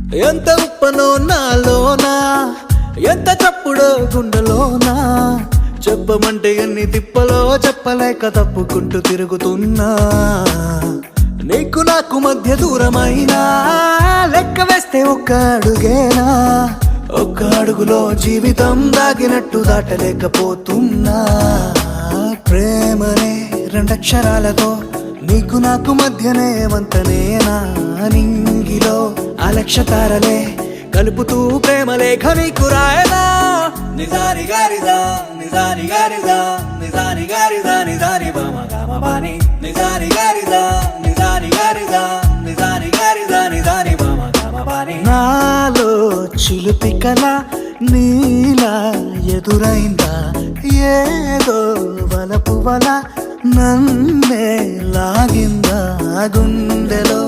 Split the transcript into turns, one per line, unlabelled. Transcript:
ఎంత ఉప్పనో నాలోనా, ఎంత చప్పుడో గుండెలోనా, చెప్పమంటే ఎన్ని తిప్పలో చెప్పలేక తప్పుకుంటూ తిరుగుతున్నా. నీకు నాకు మధ్య దూరమైనా లెక్క వేస్తే ఒక్క అడుగేనా, ఒక్క అడుగులో జీవితం దాగినట్టు దాటలేకపోతున్నా. ప్రేమనే రెండక్షరాలతో నీకు నాకు మధ్యనే వంతనేనా, నింగిలో అలక్షతారలే కలుపుతూ ప్రేమ లేఖ నీకు రాయనా. నిజాని గారిదా నిజాని గారిదా నిజాని గారిదా నిజాని బామ గామ బాని, నిజాని గారిదా నిజాని గారిదా నిజాని గారిదా నిజాని బామ గామ బాని. నాలో చిలుపి కల నీలా ఎదురైందా, ఏదో వలపు వల నన్నే లాగిందా గుండెలో.